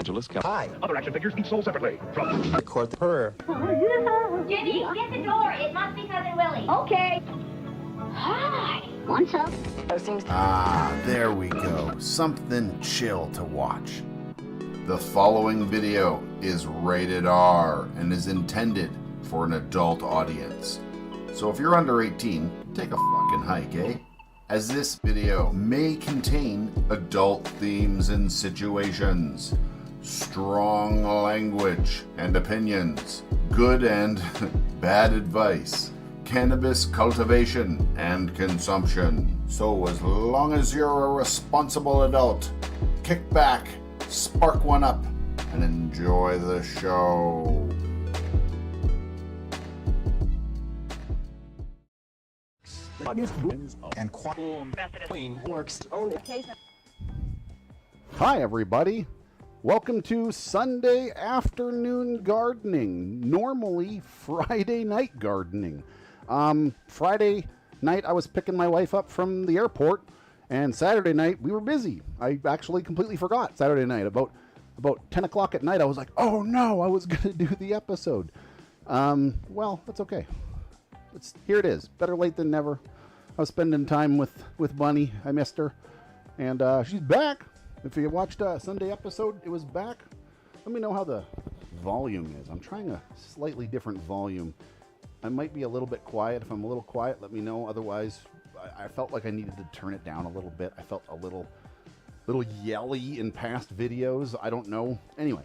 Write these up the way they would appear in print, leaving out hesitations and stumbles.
Angeles, Hi. Other action figures each sold separately. From Record the purr. Jimmy, get the door. It must be Cousin Willie. Okay. Hi. What's up? There we go. Something chill to watch. The following video is rated R and is intended for an adult audience. So if you're under 18, take a fucking hike, eh? As this video may contain adult themes and situations, strong language and opinions, good and bad advice, cannabis cultivation and consumption. So as long as you're a responsible adult, kick back, spark one up, and enjoy the show. And works. Hi everybody, welcome to Sunday afternoon gardening, normally Friday night gardening. Friday night I was picking my wife up from the airport, and Saturday night we were busy. I actually completely forgot Saturday night. About 10 o'clock at night I was like, oh no, I was gonna do the episode. Well, that's okay. Here it is, better late than never. I was spending time with Bunny. I missed her, and she's back. If you watched Sunday episode, it was back. Let me know how the volume is. I'm trying a slightly different volume. I might be a little bit quiet. If I'm a little quiet, let me know. Otherwise, I felt like I needed to turn it down a little bit. I felt a little yelly in past videos. I don't know. Anyway,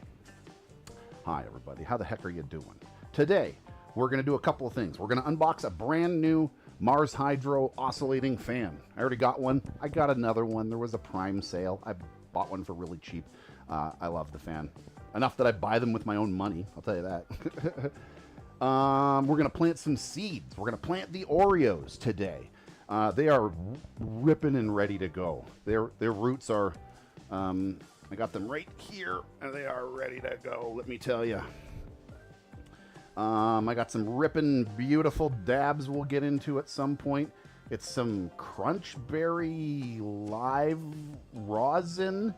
hi everybody. How the heck are you doing? Today, we're going to do a couple of things. We're going to unbox a brand new MARSHYDRO oscillating fan. I already got one. I got another one. There was a Prime sale. I bought one for really cheap. I love the fan. Enough that I buy them with my own money. I'll tell you that. We're going to plant some seeds. We're going to plant the Oreos today. They are ripping and ready to go. Their roots are, I got them right here, and they are ready to go, let me tell you. I got some ripping, beautiful dabs we'll get into at some point. It's some crunchberry live rosin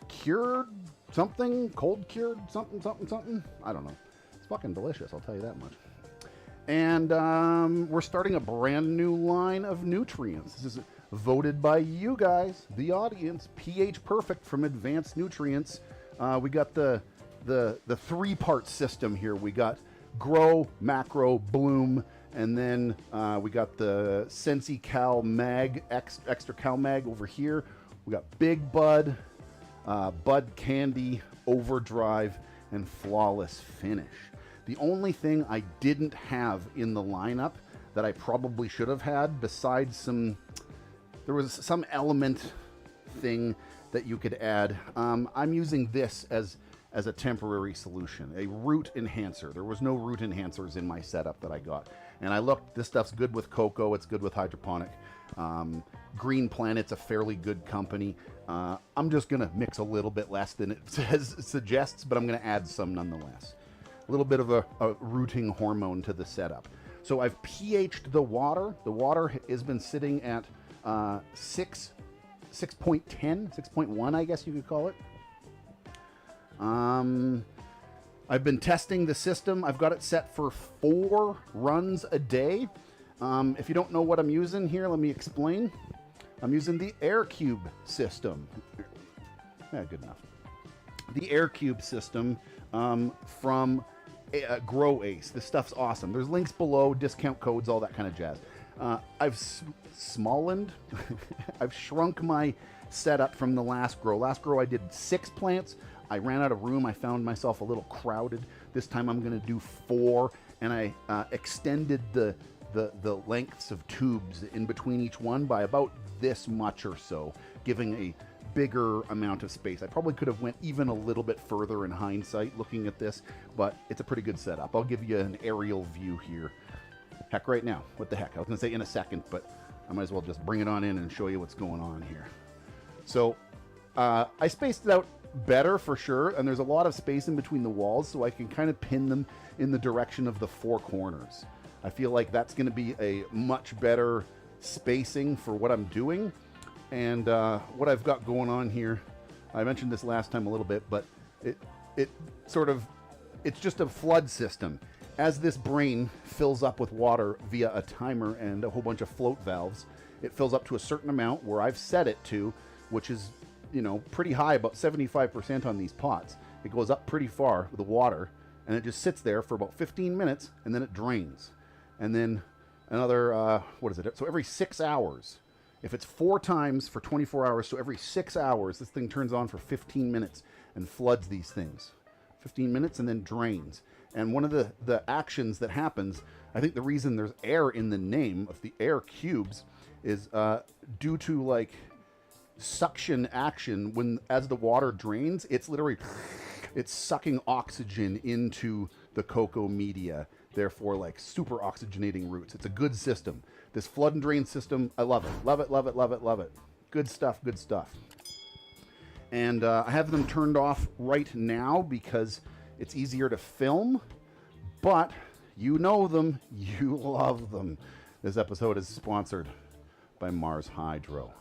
cured something, cold cured something. I don't know. It's fucking delicious, I'll tell you that much. And we're starting a brand new line of nutrients. This is voted by you guys, the audience. pH Perfect from Advanced Nutrients. We got the three-part system here. We got Grow, Macro, Bloom, and then we got the Sensi Cal Mag, Extra Cal Mag over here. We got Big Bud, Bud Candy, Overdrive, and Flawless Finish. The only thing I didn't have in the lineup that I probably should have had, besides there was some element thing that you could add. I'm using this as a temporary solution, a root enhancer. There was no root enhancers in my setup that I got. And I looked, this stuff's good with COCO, it's good with hydroponic. Green Planet's a fairly good company. I'm just gonna mix a little bit less than it suggests, but I'm gonna add some nonetheless. A little bit of a rooting hormone to the setup. So I've pH'd the water. The water has been sitting at 6.10, 6.1, I guess you could call it. I've been testing the system. I've got it set for 4 runs a day. If you don't know what I'm using here, let me explain. I'm using the AIRCUBE system. Yeah, good enough. The AIRCUBE system from Grow Ace. This stuff's awesome. There's links below, discount codes, all that kind of jazz. I've smallened. I've shrunk my setup from the last grow. Last grow I did 6 plants. I ran out of room. I found myself a little crowded. This time I'm going to do 4, and I extended the lengths of tubes in between each one by about this much or so, giving a bigger amount of space. I probably could have went even a little bit further in hindsight looking at this, but it's a pretty good setup. I'll give you an aerial view here. Heck, right now. What the heck? I was going to say in a second, but I might as well just bring it on in and show you what's going on here. So I spaced it out better for sure, and there's a lot of space in between the walls, so I can kind of pin them in the direction of the 4 corners. I feel like that's going to be a much better spacing for what I'm doing. And what I've got going on here, I mentioned this last time a little bit, but it sort of, it's just a flood system. As this brain fills up with water via a timer and a whole bunch of float valves, it fills up to a certain amount where I've set it to, which is, you know, pretty high, about 75% on these pots. It goes up pretty far with the water, and it just sits there for about 15 minutes, and then it drains. And then another, what is it? So every 6 hours, if it's 4 times for 24 hours, so every 6 hours, this thing turns on for 15 minutes and floods these things. 15 minutes and then drains. And one of the actions that happens, I think the reason there's air in the name of the AIRCUBEs is due to like suction action. When as the water drains, it's literally, it's sucking oxygen into the COCO media, therefore like super oxygenating roots. It's a good system. This flood and drain system, I love it. Love it, love it, love it, love it. Good stuff, good stuff. And I have them turned off right now because it's easier to film, but you know them, you love them. This episode is sponsored by MARSHYDRO.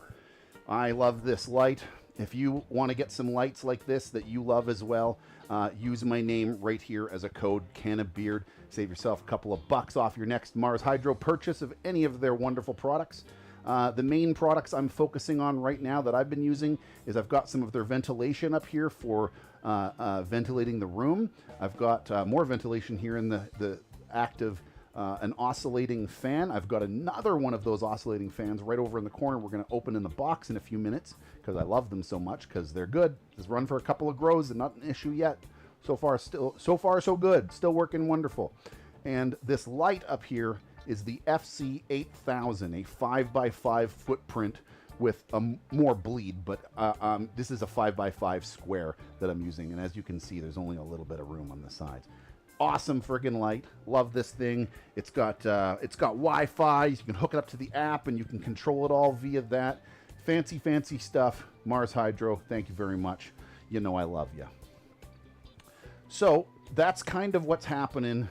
I love this light. If you want to get some lights like this that you love as well, use my name right here as a code, CANOFBEARD. Save yourself a couple of bucks off your next MARSHYDRO purchase of any of their wonderful products. The main products I'm focusing on right now that I've been using is I've got some of their ventilation up here for ventilating the room. I've got more ventilation here in the active, an oscillating fan. I've got another one of those oscillating fans right over in the corner. We're going to open in the box in a few minutes because I love them so much because they're good. Just run for a couple of grows and not an issue yet. So far so good. Still working wonderful. And this light up here is the Fc8000, a 5x5 footprint with more bleed, but this is a 5x5 square that I'm using, and as you can see, there's only a little bit of room on the sides. Awesome friggin' light. Love this thing. It's got Wi-Fi. You can hook it up to the app, and you can control it all via that. Fancy, fancy stuff. MARSHYDRO, thank you very much. You know I love you. So that's kind of what's happening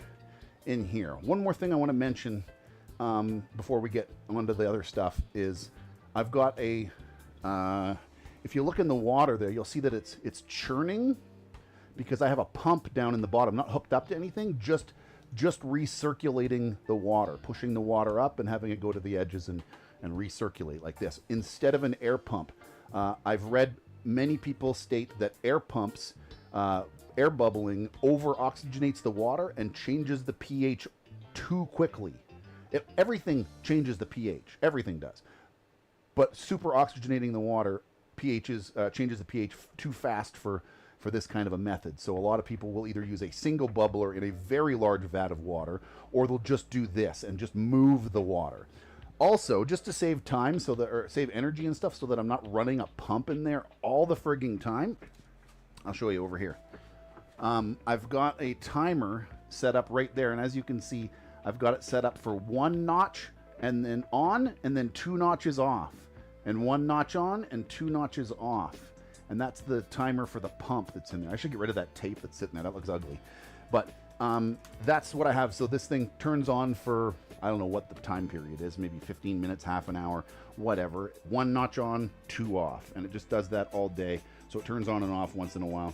in here. One more thing I want to mention before we get onto the other stuff is I've got a, if you look in the water there, you'll see that it's churning because I have a pump down in the bottom, not hooked up to anything, just recirculating the water, pushing the water up and having it go to the edges and recirculate like this instead of an air pump. I've read many people state that air pumps, air bubbling over oxygenates the water and changes the pH too quickly. Everything changes the pH, everything does. But super oxygenating the water changes the pH too fast for this kind of a method. So a lot of people will either use a single bubbler in a very large vat of water, or they'll just do this and just move the water. Also, just to save time, or save energy and stuff, so that I'm not running a pump in there all the frigging time, I'll show you over here. I've got a timer set up right there, and as you can see, I've got it set up for 1 notch and then on, and then 2 notches off, and 1 notch on and 2 notches off. And that's the timer for the pump that's in there. I should get rid of that tape that's sitting there. That looks ugly. But that's what I have. So this thing turns on for, I don't know what the time period is, maybe 15 minutes, half an hour, whatever. 1 notch on, 2 off. And it just does that all day. So it turns on and off once in a while.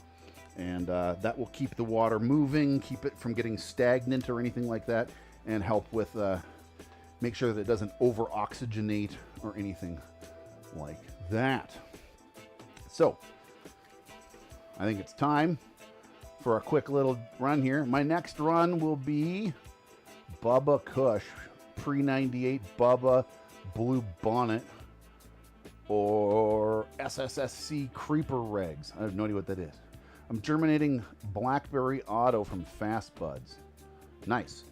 And that will keep the water moving, keep it from getting stagnant or anything like that, and help with, make sure that it doesn't over-oxygenate or anything like that. So, I think it's time for a quick little run here. My next run will be Bubba Kush, pre-98 Bubba Blue Bonnet, or SSSC Creeper Regs. I have no idea what that is. I'm germinating Blackberry Auto from Fast Buds. Nice.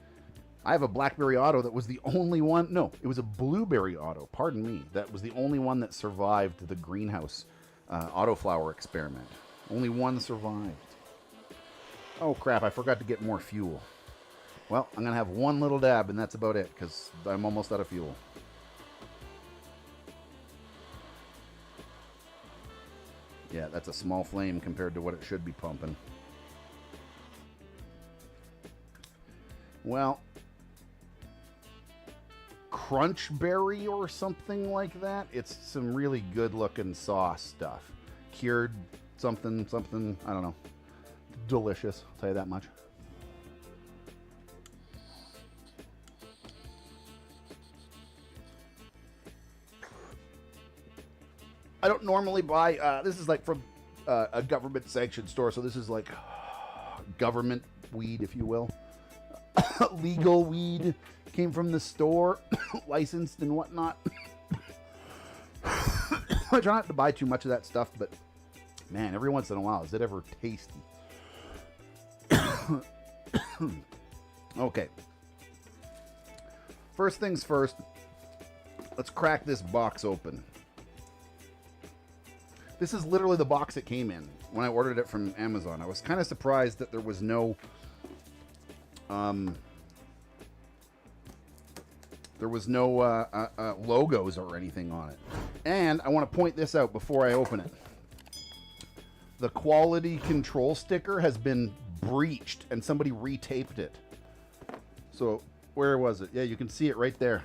I have a Blackberry Auto that was the only one, no, it was a Blueberry Auto, pardon me, that was the only one that survived the greenhouse autoflower experiment. Only one survived. Oh crap, I forgot to get more fuel. Well, I'm going to have one little dab and that's about it because I'm almost out of fuel. Yeah, that's a small flame compared to what it should be pumping. Well, Crunchberry or something like that. It's some really good looking sauce stuff. Cured something, I don't know. delicious, I'll tell you that much. I don't normally buy, this is like from a government sanctioned store, so this is like government weed, if you will. Legal weed, came from the store, licensed and whatnot. I try not to buy too much of that stuff, but man, every once in a while, is it ever tasty? Okay. First things first, let's crack this box open. This is literally the box it came in when I ordered it from Amazon. I was kind of surprised that there was no logos or anything on it. And I want to point this out before I open it. The quality control sticker has been breached and somebody retaped it. So where was it? Yeah, you can see it right there.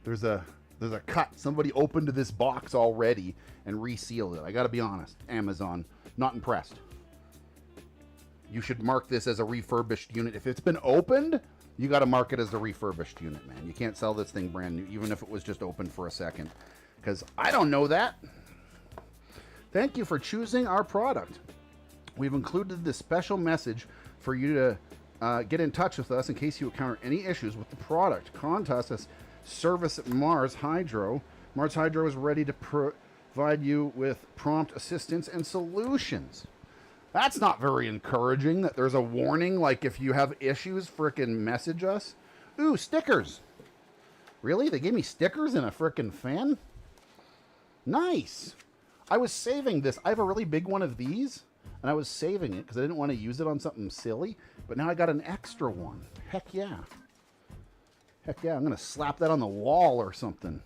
There's a cut. Somebody opened this box already and resealed it. I gotta be honest, Amazon, not impressed. You should mark this as a refurbished unit. If it's been opened, you gotta mark it as a refurbished unit, man. You can't sell this thing brand new, even if it was just open for a second. Because I don't know that. Thank you for choosing our product. We've included this special message for you to get in touch with us in case you encounter any issues with the product. Contact us service at MARSHYDRO. MARSHYDRO is ready to provide you with prompt assistance and solutions. That's not very encouraging that there's a warning, like if you have issues, frickin' message us. Ooh, stickers. Really? They gave me stickers and a frickin' fan? Nice. I was saving this. I have a really big one of these, and I was saving it because I didn't want to use it on something silly, but now I got an extra one. Heck yeah. Heck yeah, I'm going to slap that on the wall or something.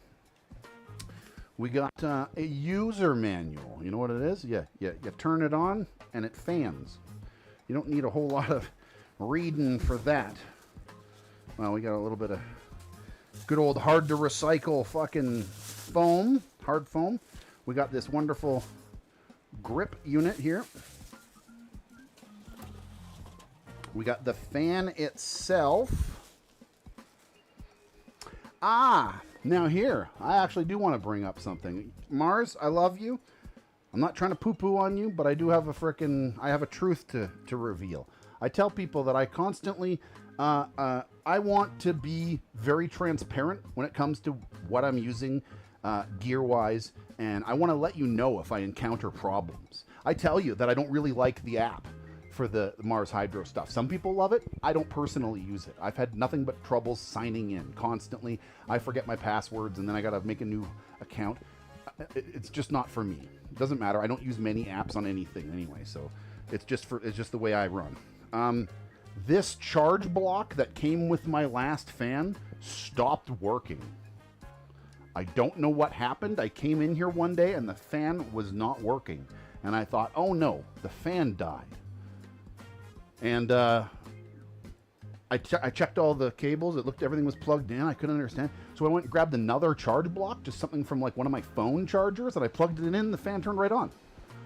We got a user manual. You know what it is? Yeah, you turn it on and it fans. You don't need a whole lot of reading for that. Well, we got a little bit of good old hard to recycle fucking foam, hard foam. We got this wonderful grip unit here. We got the fan itself. Now here, I actually do want to bring up something. Mars, I love you. I'm not trying to poo-poo on you, but I do have I have a truth to reveal. I tell people that I constantly, I want to be very transparent when it comes to what I'm using gear-wise, and I want to let you know if I encounter problems. I tell you that I don't really like the app for the MARSHYDRO stuff. Some people love it. I don't personally use it. I've had nothing but trouble signing in constantly. I forget my passwords and then I gotta make a new account. It's just not for me. It doesn't matter. I don't use many apps on anything anyway, so it's just the way I run. This charge block that came with my last fan stopped working. I don't know what happened. I came in here one day and the fan was not working. And I thought, oh no, the fan died. And I checked all the cables. It looked, everything was plugged in. I couldn't understand. So I went and grabbed another charge block, just something from like one of my phone chargers, and I plugged it in and the fan turned right on.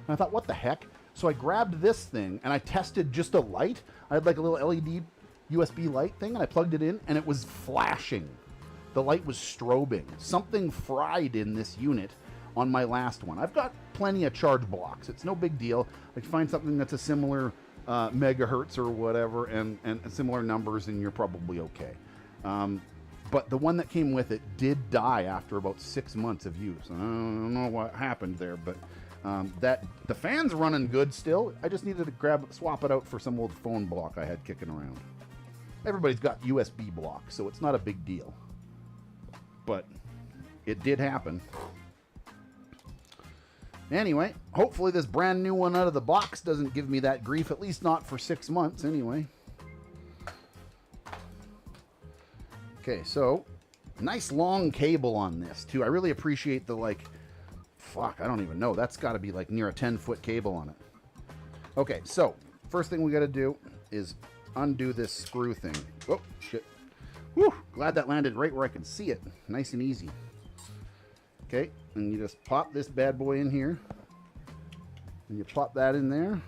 And I thought, what the heck? So I grabbed this thing and I tested just a light. I had like a little LED USB light thing and I plugged it in and it was flashing. The light was strobing. Something fried in this unit on my last one. I've got plenty of charge blocks. It's no big deal. I can find something that's a similar megahertz or whatever and similar numbers and you're probably okay. But the one that came with it did die after about 6 months of use. I don't know what happened there, but the fan's running good still. I just needed to swap it out for some old phone block I had kicking around. Everybody's got USB blocks, so it's not a big deal. But it did happen. Anyway, hopefully this brand new one out of the box doesn't give me that grief, at least not for 6 months anyway. Okay, so nice long cable on this too. I really appreciate the fuck, I don't even know. That's got to be like near a 10-foot cable on it. Okay, so first thing we got to do is undo this screw thing. Oh, shit. Whew, glad that landed right where I can see it. Nice and easy. Okay, and you just pop this bad boy in here. And you plop that in there.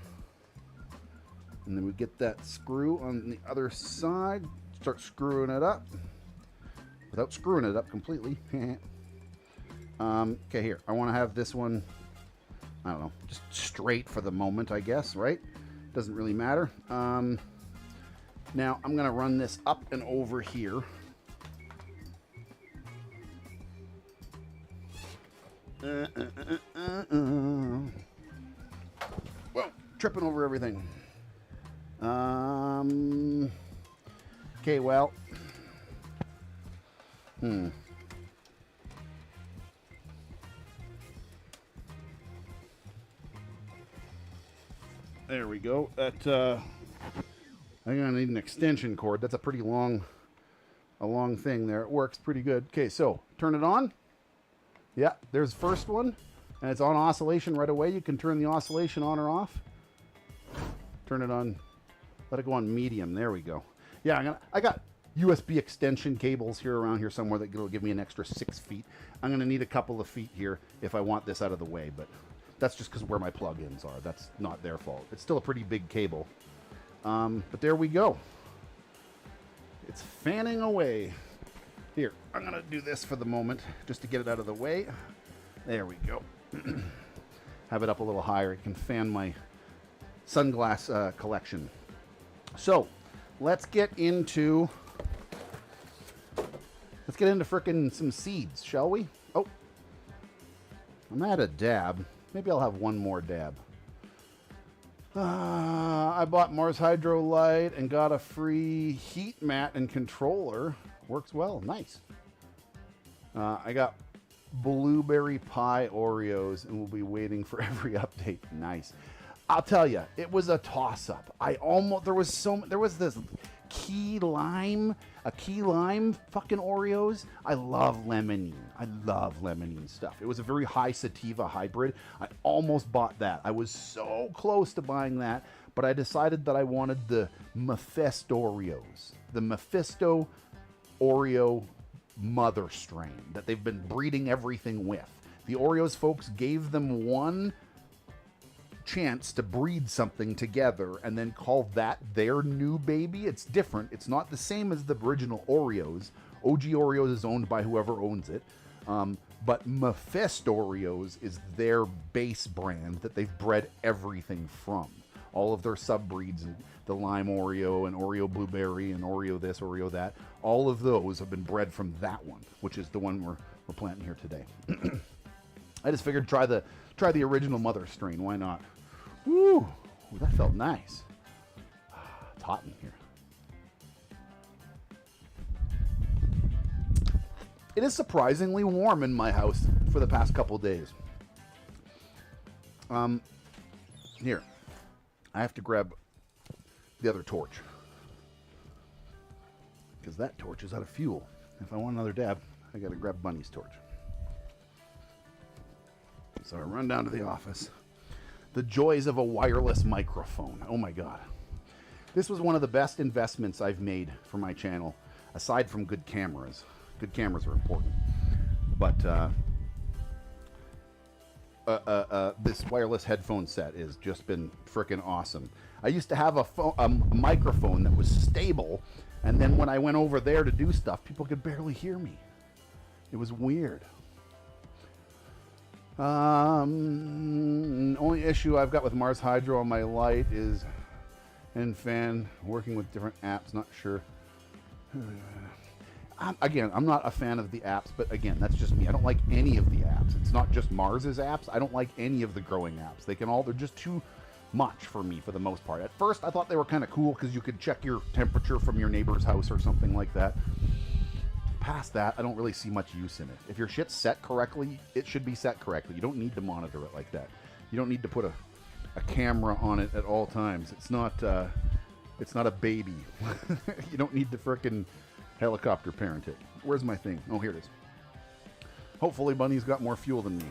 And then we get that screw on the other side. Start screwing it up without screwing it up completely. Okay, here. I want to have this one, I don't know, just straight for the moment, I guess, right? Doesn't really matter. Now, I'm going to run this up and over here. Well, tripping over everything. Okay, well. There we go. That, I'm gonna need an extension cord. That's a pretty long thing there. It works pretty good. Okay, so turn it on. Yeah, there's the first one, and it's on oscillation right away. You can turn the oscillation on or off. Turn it on. Let it go on medium. There we go. Yeah, I got USB extension cables here around here somewhere that will give me an extra 6 feet. I'm gonna need a couple of feet here if I want this out of the way, but that's just because where my plug-ins are. That's not their fault. It's still a pretty big cable. But there we go. It's fanning away. Here, I'm going to do this for the moment just to get it out of the way. There we go. Have it up a little higher. It can fan my sunglass collection. So, let's get into frickin' some seeds, shall we? Oh, I'm at a dab. Maybe I'll have one more dab. I bought MARSHYDRO Lite and got a free heat mat and controller. Works well. Nice. I got blueberry pie Oreos and we'll be waiting for every update. Nice. I'll tell you, it was a toss-up. There was this key lime fucking Oreos. I love limonene. I love limonene stuff. It was a very high sativa hybrid. I almost bought that. I was so close to buying that, but I decided that I wanted the MephistOREoz. The Mephisto Oreo mother strain that they've been breeding everything with. The Oreos folks gave them one chance to breed something together and then call that their new baby. It's different. It's not the same as the original Oreos. OG Oreos is owned by whoever owns it. But MephistOREoz is their base brand that they've bred everything from. All of their sub-breeds, and the lime Oreo and Oreo blueberry and Oreo this, Oreo that, all of those have been bred from that one, which is the one we're planting here today. I just figured try the original mother strain. Why not? Woo! Ooh, that felt nice. It's hot in here. It is surprisingly warm in my house for the past couple days. Here. I have to grab the other torch. Because that torch is out of fuel. If I want another dab, I gotta grab Bunny's torch. So I run down to the office. The joys of a wireless microphone. Oh my God. This was one of the best investments I've made for my channel, aside from good cameras. Good cameras are important. But this wireless headphone set has just been freaking awesome. I used to have a microphone that was stable, and then when I went over there to do stuff, people could barely hear me. It was weird. Only issue I've got with MARSHYDRO on my light is fan working with different apps. Not sure. Again, I'm not a fan of the apps, but again, that's just me. I don't like any of the apps. It's not just Mars's apps. I don't like any of the growing apps. They're just too much for me for the most part. At first, I thought they were kind of cool because you could check your temperature from your neighbor's house or something like that. Past that, I don't really see much use in it. If your shit's set correctly, it should be set correctly. You don't need to monitor it like that. You don't need to put a camera on it at all times. It's not a baby. You don't need to frickin' helicopter parent it. Where's my thing? Oh, here it is. Hopefully Bunny's got more fuel than me.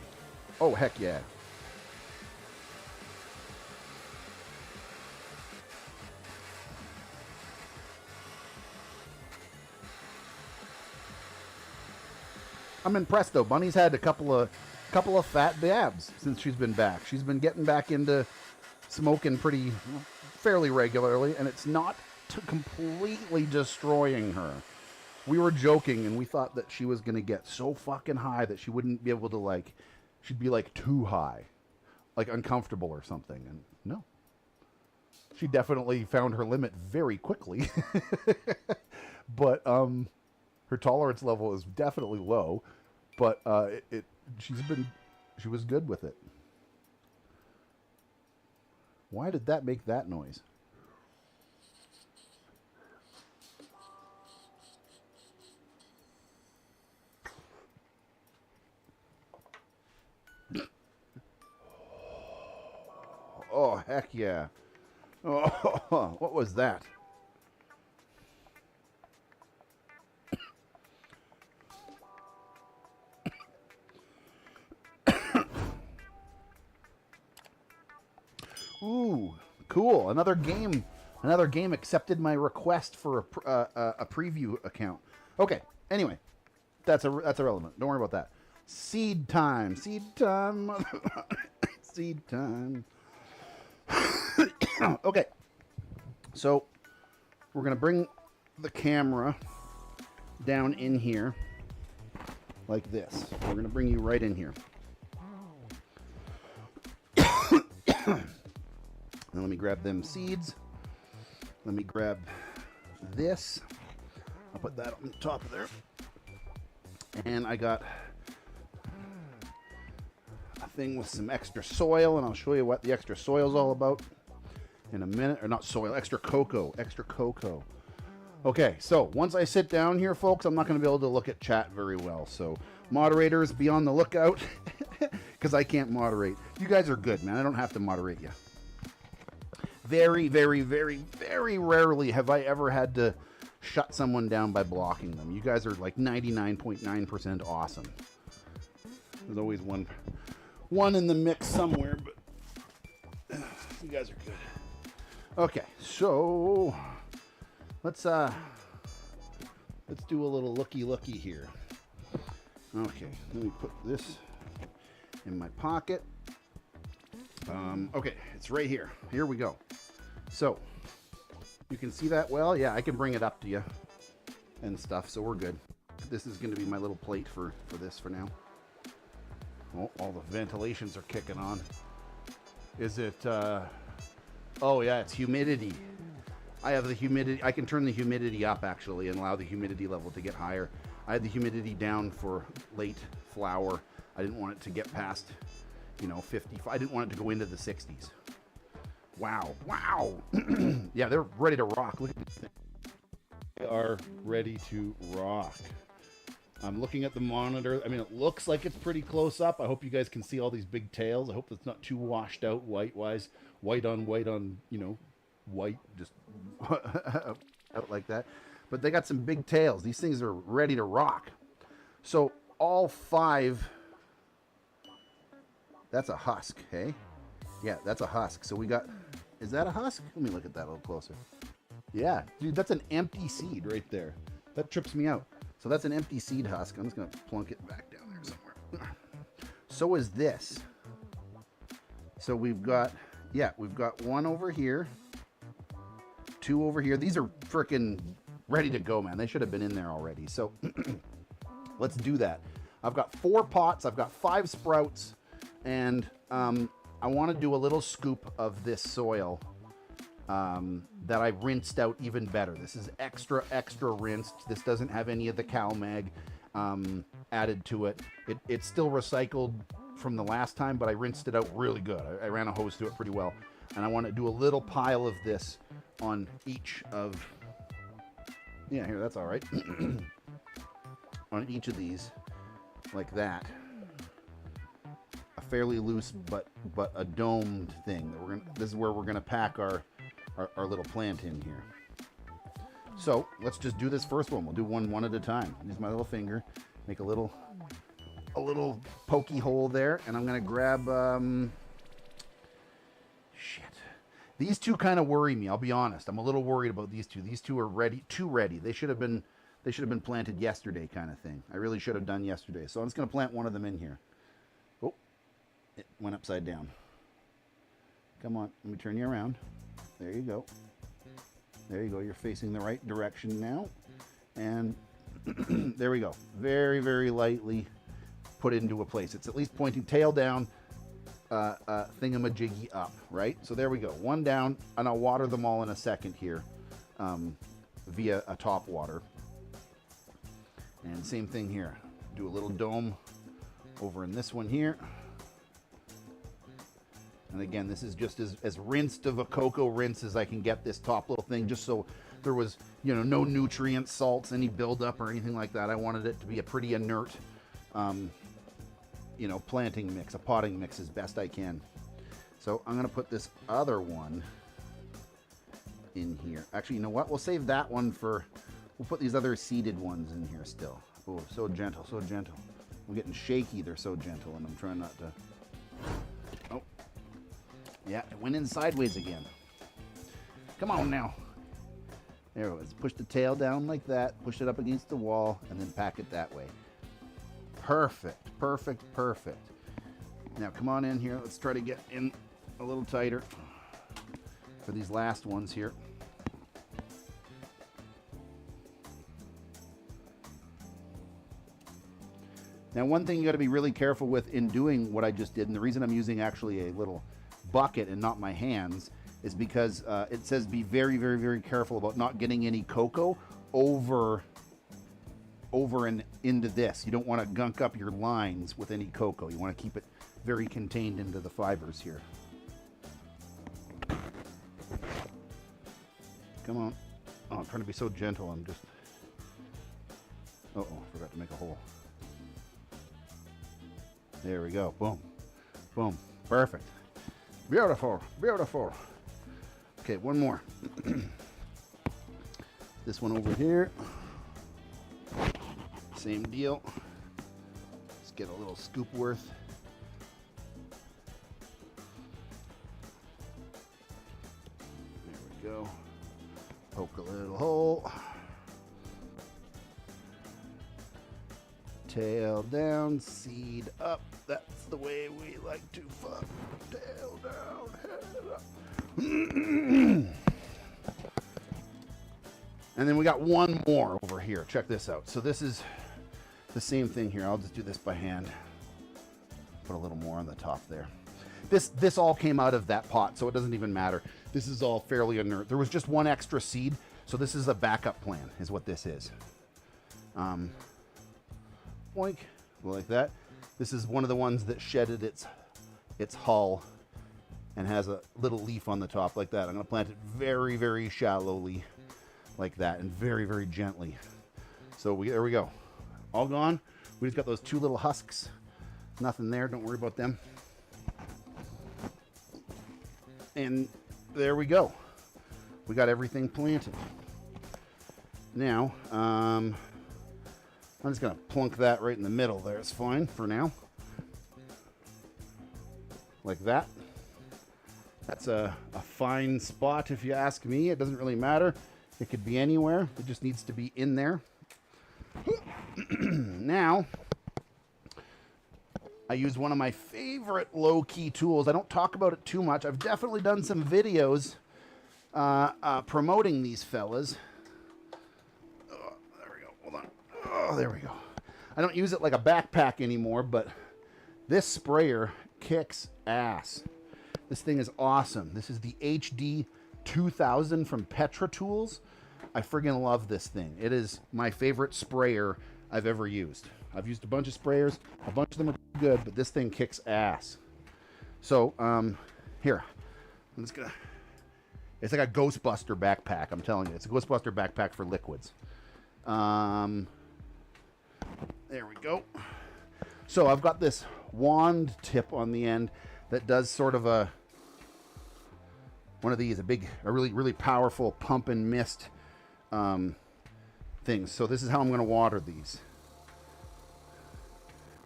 Oh, heck yeah. I'm impressed though. Bunny's had a couple of fat dabs since she's been back. She's been getting back into smoking pretty fairly regularly, and it's not completely destroying her. We were joking, and we thought that she was going to get so fucking high that she wouldn't be able to, like, she'd be, like, too high, like, uncomfortable or something, and no. She definitely found her limit very quickly, but her tolerance level is definitely low, but she was good with it. Why did that make that noise? Oh, heck yeah. Oh, what was that? Ooh, cool. Another game accepted my request for a preview account. Okay, anyway, that's irrelevant. Don't worry about that. Seed time. Seed time. Seed time. Okay, so we're going to bring the camera down in here like this. We're going to bring you right in here. Now let me grab them seeds. Let me grab this. I'll put that on top of there. And I got a thing with some extra soil, and I'll show you what the extra soil is all about in a minute. Or not soil, extra cocoa. Extra cocoa. Okay, so once I sit down here, folks, I'm not going to be able to look at chat very well. So moderators, be on the lookout, because I can't moderate. You guys are good, man. I don't have to moderate you. Very, very, very, very rarely have I ever had to shut someone down by blocking them. You guys are like 99.9% awesome. There's always one in the mix somewhere, but you guys are good. Okay, so let's do a little looky here. Okay, let me put this in my pocket. Okay, it's right here. Here we go. So, you can see that well? Yeah, I can bring it up to you and stuff, so we're good. This is going to be my little plate for this for now. Oh, all the ventilations are kicking on. Is it, oh yeah, it's humidity. I have the humidity, I can turn the humidity up actually and allow the humidity level to get higher. I had the humidity down for late flower. I didn't want it to get past, 55. I didn't want it to go into the 60s. Wow. Yeah, they're ready to rock. Look at this thing. They are ready to rock. I'm looking at the monitor. I mean, it looks like it's pretty close up. I hope you guys can see all these big tails. I hope it's not too washed out white-wise. White on, white, just out like that. But they got some big tails. These things are ready to rock. So all 5... That's a husk, hey? Yeah, that's a husk. So we got... Is that a husk? Let me look at that a little closer. Yeah, dude, that's an empty seed right there. That trips me out. So that's an empty seed husk. I'm just going to plunk it back down there somewhere. So is this. So we've got... Yeah, we've got 1 over here. 2 over here. These are freaking ready to go, man. They should have been in there already. So let's do that. I've got 4 pots. I've got 5 sprouts. And I want to do a little scoop of this soil that I rinsed out even better. This is extra rinsed. This doesn't have any of the CalMag added to it. It's still recycled from the last time, but I rinsed it out really good. I ran a hose through it pretty well. And I want to do a little pile of this on each of... Yeah, here, that's all right. On each of these, like that. Fairly loose but a domed thing that we're gonna, this is where we're gonna pack our little plant in here. So let's just do this first one. We'll do one at a time. Use my little finger, make a little pokey hole there, and I'm gonna grab shit. These 2 kind of worry me, I'll be honest. I'm a little worried about these 2. These 2 are too ready. They should have been planted yesterday, kind of thing. I really should have done yesterday. So I'm just gonna plant one of them in here. It went upside down. Come on, let me turn you around. There you go. There you go. You're facing the right direction now. And there we go. Very, very lightly put into a place. It's at least pointing tail down, thingamajiggy up, right? So there we go. One down, and I'll water them all in a second here via a top water. And same thing here. Do a little dome over in this one here. And again, this is just as rinsed of a COCO rinse as I can get this top little thing, just so there was, you know, no nutrients, salts, any buildup or anything like that. I wanted it to be a pretty inert, you know, planting mix, a potting mix as best I can. So I'm going to put this other one in here. Actually, you know what? We'll save that one for, we'll put these other seeded ones in here still. Oh, so gentle, so gentle. I'm getting shaky. They're so gentle, and I'm trying not to. Oh. Yeah, it went in sideways again. Come on now. There it was. Push the tail down like that, push it up against the wall, and then pack it that way. Perfect, perfect, perfect. Now come on in here. Let's try to get in a little tighter for these last ones here. Now, one thing you got to be really careful with in doing what I just did, and the reason I'm using actually a little bucket and not my hands, is because it says be very, very, very careful about not getting any COCO over and into this. You don't want to gunk up your lines with any COCO. You want to keep it very contained into the fibers here. Come on. Oh, I'm trying to be so gentle. I'm just... Uh-oh, forgot to make a hole. There we go. Boom. Boom. Perfect. Beautiful. Beautiful. Okay, one more. This one over here. Same deal. Let's get a little scoop worth. There we go. Poke a little hole. Tail down, seed up. That's the way we like to fuck. Tail down, head up. And then we got one more over here. Check this out. So this is the same thing here. I'll just do this by hand. Put a little more on the top there. This all came out of that pot, so it doesn't even matter. This is all fairly inert. There was just one extra seed, so this is a backup plan, is what this is. Boink, like that. This is one of the ones that shedded its hull and has a little leaf on the top like that. I'm going to plant it very, very shallowly like that and very, very gently. So there we go. All gone. We just got those two little husks. Nothing there. Don't worry about them. And there we go. We got everything planted. Now, I'm just going to plunk that right in the middle there. It's fine for now. Like that. That's a fine spot if you ask me. It doesn't really matter. It could be anywhere. It just needs to be in there. Now, I use one of my favorite low-key tools. I don't talk about it too much. I've definitely done some videos promoting these fellas. Oh, there we go. Hold on. Oh, there we go. I don't use it like a backpack anymore, but this sprayer kicks ass. This thing is awesome. This is the HD2000 from Petra Tools. I friggin' love this thing. It is my favorite sprayer I've ever used. I've used a bunch of sprayers. A bunch of them are good, but this thing kicks ass. So, here. I'm just gonna... It's like a Ghostbuster backpack, I'm telling you. It's a Ghostbuster backpack for liquids. There we go. So I've got this wand tip on the end that does sort of a one of these, a really, really powerful pump and mist things. So this is how I'm going to water these.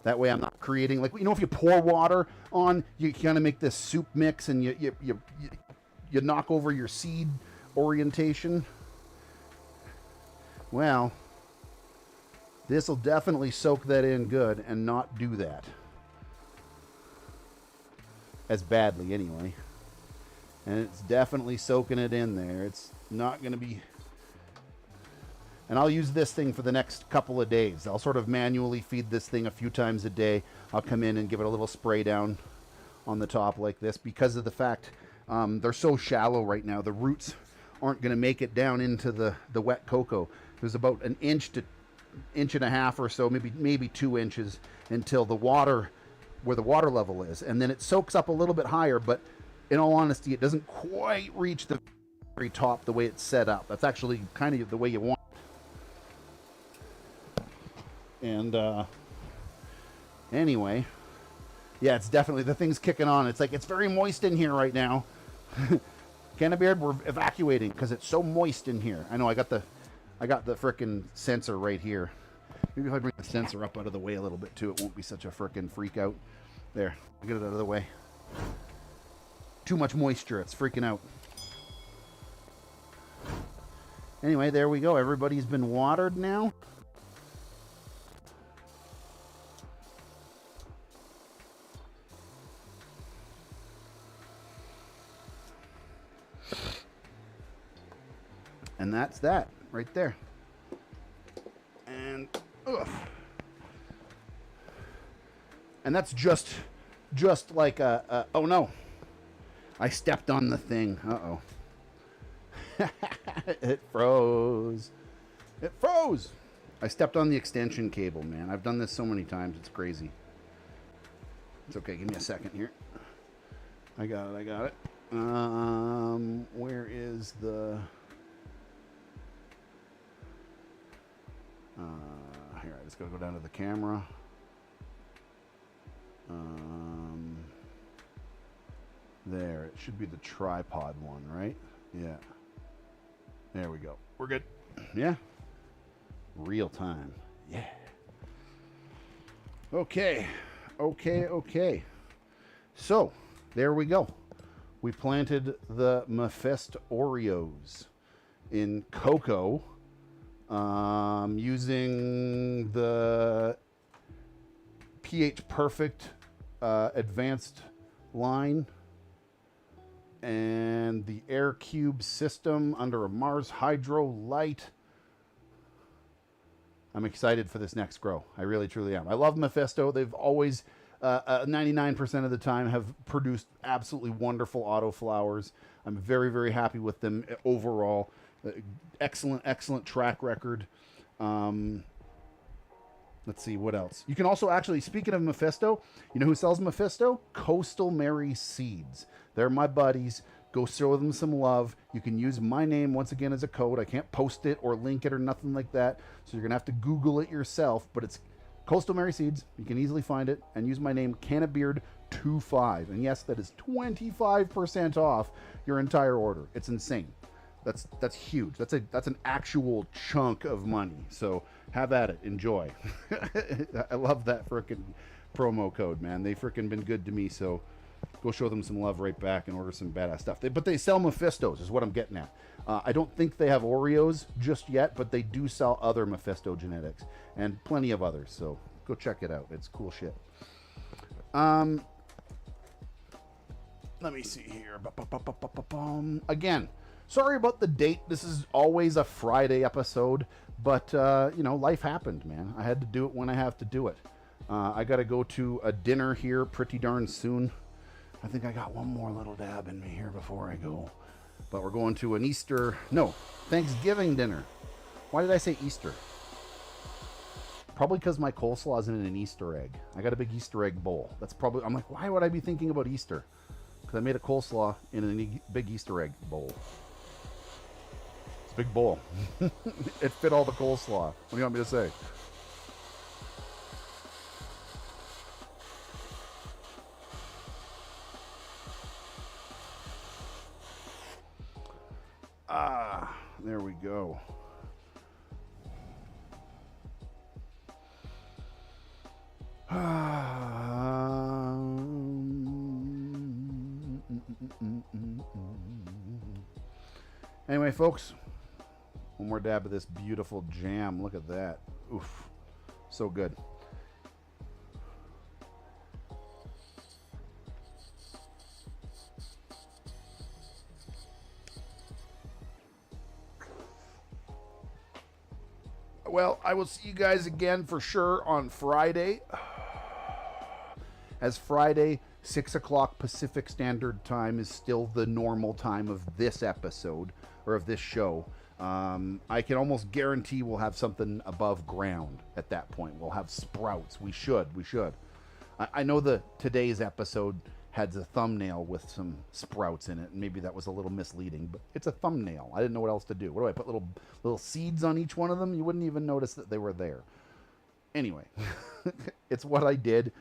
That way I'm not creating, like, you know, if you pour water on, you kind of make this soup mix and you knock over your seed orientation. Well, this will definitely soak that in good and not do that. As badly, anyway. And it's definitely soaking it in there. It's not going to be... And I'll use this thing for the next couple of days. I'll sort of manually feed this thing a few times a day. I'll come in and give it a little spray down on the top like this because of the fact they're so shallow right now. The roots aren't going to make it down into the wet cocoa. There's about an inch to inch and a half or so, maybe 2 inches until the water, where the water level is. And then it soaks up a little bit higher, but in all honesty, it doesn't quite reach the very top the way it's set up. That's actually kind of the way you want. And anyway, yeah, it's definitely, the thing's kicking on. It's like, it's very moist in here right now. Cannabeard, we're evacuating because it's so moist in here. I know I got the frickin' sensor right here. Maybe if I bring the sensor up out of the way a little bit too, it won't be such a frickin' freak out. There, I get it out of the way. Too much moisture, it's freaking out. Anyway, there we go. Everybody's been watered now. And that's that right there. And and that's just like a oh no, I stepped on the thing. Uh-oh. It froze. It froze. I stepped on the extension cable, man. I've done this so many times, it's crazy. It's okay, give me a second here. I got it. Where is the... here, I just gotta go down to the camera. There, it should be the tripod one, right? Yeah. There we go. We're good. Yeah. Real time. Yeah. Okay. So, there we go. We planted the MephistOREoz in COCO. Using the pH Perfect Advanced line and the AIRCUBE system under a MARSHYDRO light. I'm excited for this next grow. I really, truly am. I love Mephisto. They've always, 99% of the time, have produced absolutely wonderful autoflowers. I'm very, very happy with them overall. Excellent track record. Let's see, what else? You can also actually, speaking of Mephisto, you know who sells Mephisto? Coastal Mary Seeds. They're my buddies. Go show them some love. You can use my name once again as a code. I can't post it or link it or nothing like that, so you're gonna have to Google it yourself, but it's Coastal Mary Seeds. You can easily find it and use my name, Cannabeard25. And yes, that is 25% off your entire order. It's insane. That's huge. That's an actual chunk of money. So have at it. Enjoy. I love that frickin' promo code, man. They frickin' been good to me. So go show them some love right back and order some badass stuff. But they sell Mephistos, is what I'm getting at. I don't think they have Oreos just yet, but they do sell other Mephisto genetics and plenty of others. So go check it out. It's cool shit. Let me see here. Again. Sorry about the date. This is always a Friday episode, but, you know, life happened, man. I had to do it when I have to do it. I got to go to a dinner here pretty darn soon. I think I got one more little dab in me here before I go. But we're going to an Thanksgiving dinner. Why did I say Easter? Probably because my coleslaw is in an Easter egg. I got a big Easter egg bowl. That's probably, I'm like, why would I be thinking about Easter? Because I made a coleslaw in a big Easter egg bowl. Big bowl. It fit all the coleslaw. What do you want me to say? There we go. Anyway, folks, one more dab of this beautiful jam. Look at that. Oof. So good. Well, I will see you guys again for sure on Friday. As Friday, 6 o'clock Pacific Standard Time is still the normal time of this episode, or of this show. I can almost guarantee we'll have something above ground at that point. We'll have sprouts. We should. I know today's episode had a thumbnail with some sprouts in it, and maybe that was a little misleading, but it's a thumbnail. I didn't know what else to do. What do I put, little seeds on each one of them? You wouldn't even notice that they were there. Anyway, it's what I did.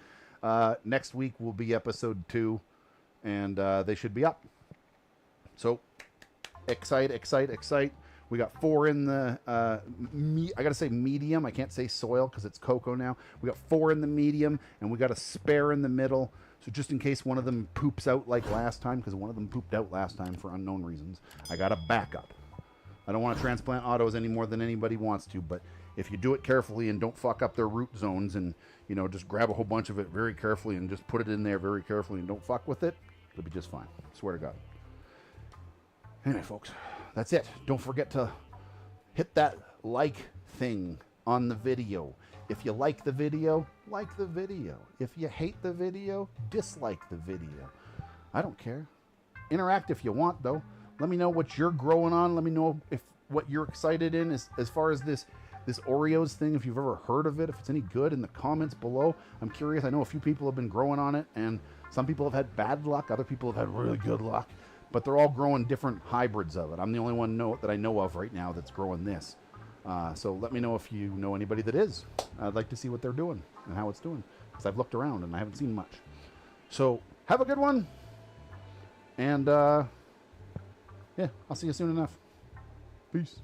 Next week will be episode 2, and they should be up. So, excite. We got 4 in the, I gotta say medium. I can't say soil because it's cocoa now. We got 4 in the medium, and we got a spare in the middle. So just in case one of them poops out like last time, because one of them pooped out last time for unknown reasons, I got a backup. I don't want to transplant autos any more than anybody wants to, but if you do it carefully and don't fuck up their root zones and, you know, just grab a whole bunch of it very carefully and just put it in there very carefully and don't fuck with it, it'll be just fine. Swear to God. Anyway, folks, that's it. Don't forget to hit that like thing on the video. If you like the video, like the video. If you hate the video, dislike the video. I don't care. Interact if you want, though. Let me know what you're growing on. Let me know if what you're excited in as far as this Oreos thing, if you've ever heard of it, if it's any good, in the comments below. I'm curious. I know a few people have been growing on it, and some people have had bad luck. Other people have had really good luck. But they're all growing different hybrids of it. I'm the only one that I know of right now that's growing this. So let me know if you know anybody that is. I'd like to see what they're doing and how it's doing, because I've looked around and I haven't seen much. So have a good one. And yeah, I'll see you soon enough. Peace.